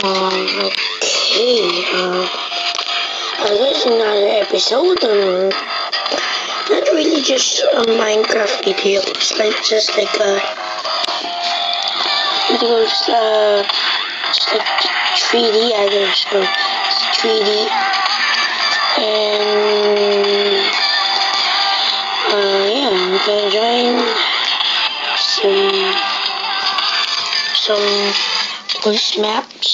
Okay, this is another episode. Not really just a Minecraft video. It's like just like it was just like 3D either. So it's 3D, and yeah, I'm gonna join some push maps.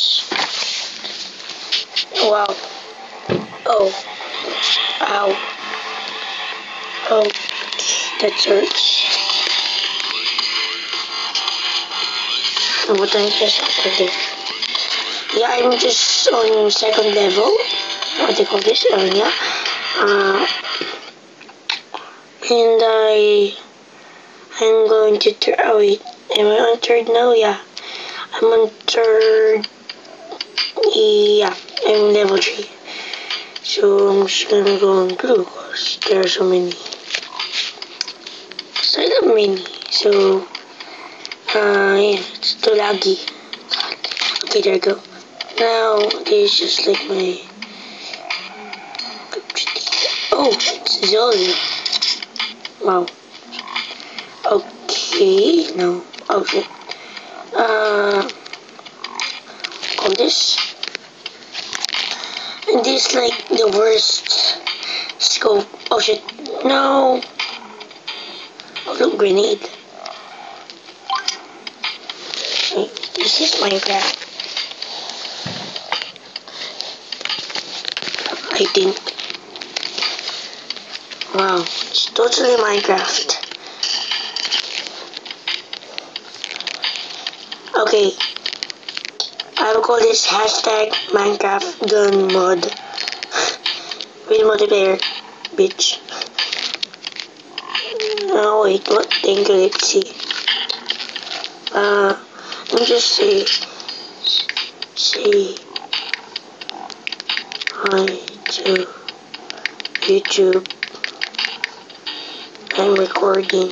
Wow. Oh. Ow. Oh, that hurts. What I just happened? Yeah, I'm just on second level. What do you call this? Yeah. And I'm going to oh wait, am I on third now? Yeah. I'm on third. Yeah, I'm level 3. So I'm just gonna go on blue because there are so many. So I love many. So yeah, it's too laggy. Okay, there we go. Now this is just like my. Oh, it's Zoe. Wow. Okay, no. Oh shit. On this. And this like the worst scope. Oh shit. No. Oh look, grenade. This is Minecraft. I think. Wow, it's totally Minecraft. Okay, I will call this hashtag Minecraft gun mod. With multiplayer, bitch. Oh wait, what? Thank you, let's see. Let me just say hi to YouTube. I'm recording.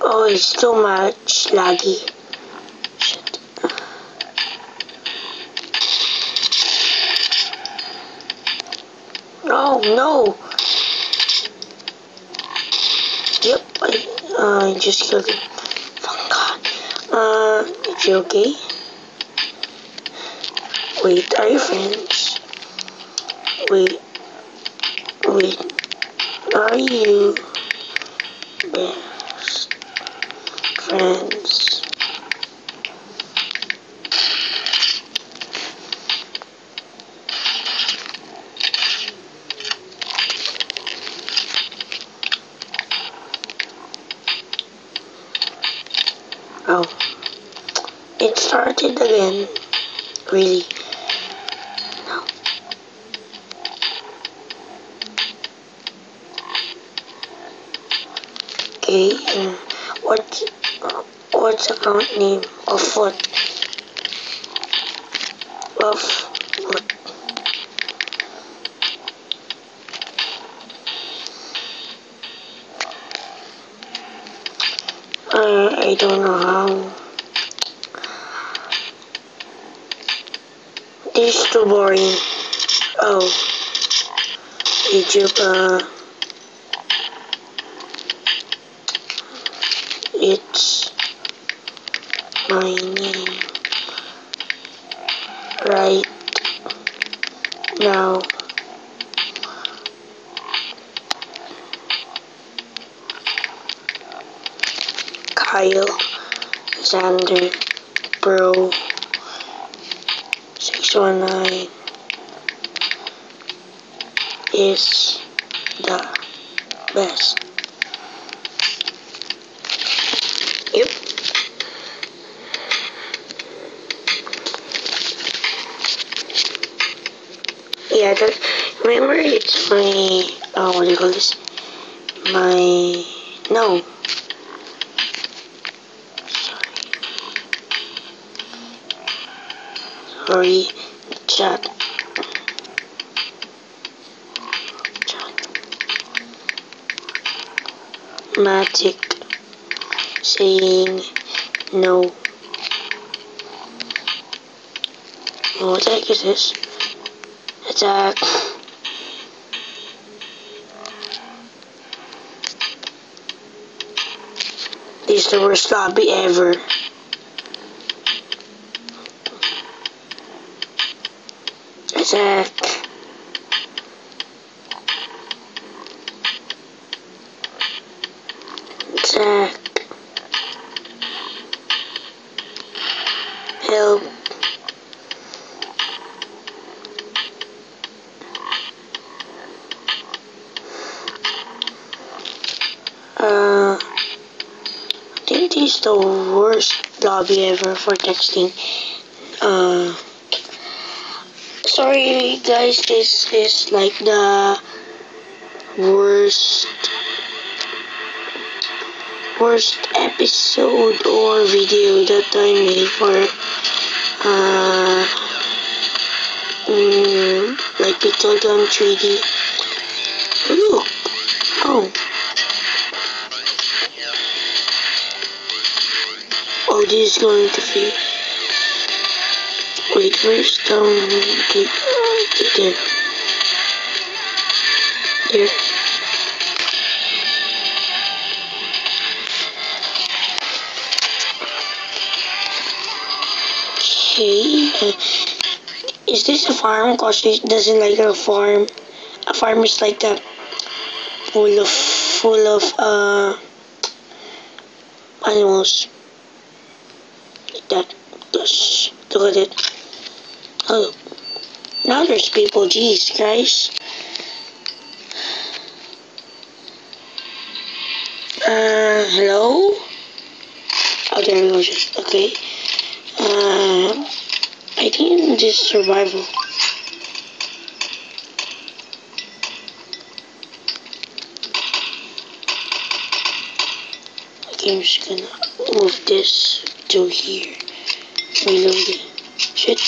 Oh, it's too much laggy. Shit. Oh no! Yep, I just killed him. Thank God. Is you okay? Wait, are you friends? Wait, are you best friends? Oh, it started again. Really? No. Okay, what's account name of what? Of what? I don't know how. This is too boring. Oh, YouTube, it's my name right now. Kyle Xander Bro 619 is the best. Yep. Yeah, remember it's my, what do you call this? No. Sorry. chat. Matic saying no. Oh, what the heck is this? Attack. This is the worst lobby ever. Attack. Attack. Help. I think this is the worst lobby ever for texting. Sorry guys, this is like the worst episode or video that I made for like Pictogram 3D. Look! Oh. Oh, this is going to be. Wait, where's down? Okay, there. There. Okay. Is this a farm? Cause it doesn't like a farm. A farm is like that, full of animals. Like that. Just look at it. Oh, now there's people. Jeez, guys. Hello? Oh, there we go. Okay. I think this is survival. Okay, I'm just gonna move this to here. Reloading. Shit.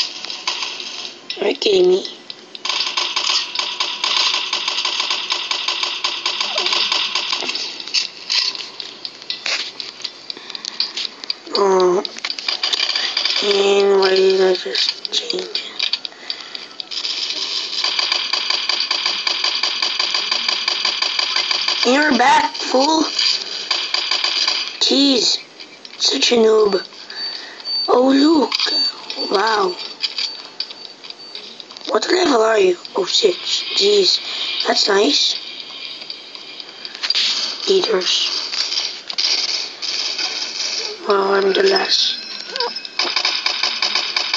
Are you kidding me? Oh. And why did I just change it? You're back, fool! Jeez, such a noob. Oh, look! Wow. What level are you? Oh, 6. Jeez, that's nice. Leaders. Wow, I'm the last.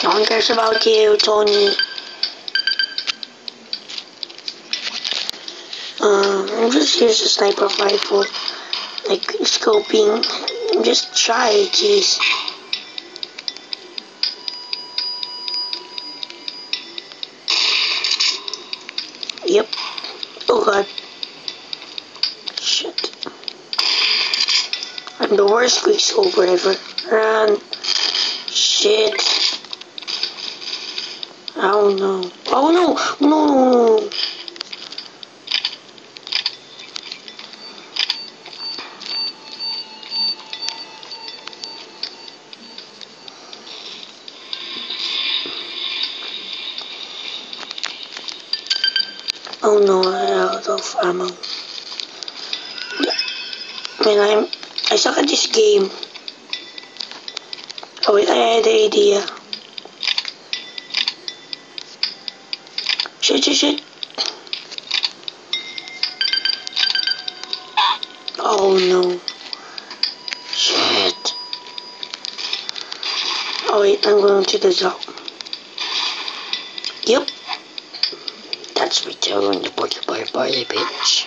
No one cares about you, Tony. I'm just use a sniper rifle, like scoping. Just try, jeez. Yep. Oh god. Shit. I'm the worst quickscoper ever. Run. Shit. Oh no. Oh no. No. Oh no, I'm out of ammo. Man, I suck at this game. Oh wait, I had the idea. Shit. Oh no. Shit. Oh wait, I'm going to the zone. Yep. That's return the porcupine party, bitch.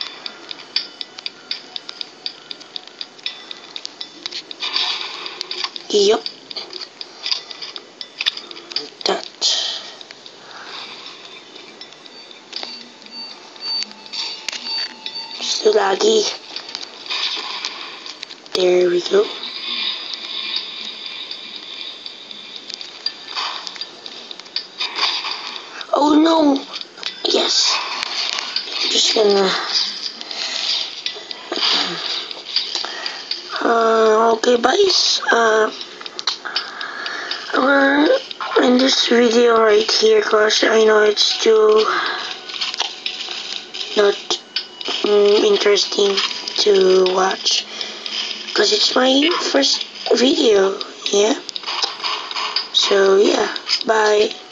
Yep. That. Still laggy. There we go. no. Yes. I'm just gonna. Okay, guys. We're in this video right here, cause I know it's too not interesting to watch, cause it's my first video. Yeah. So yeah. Bye.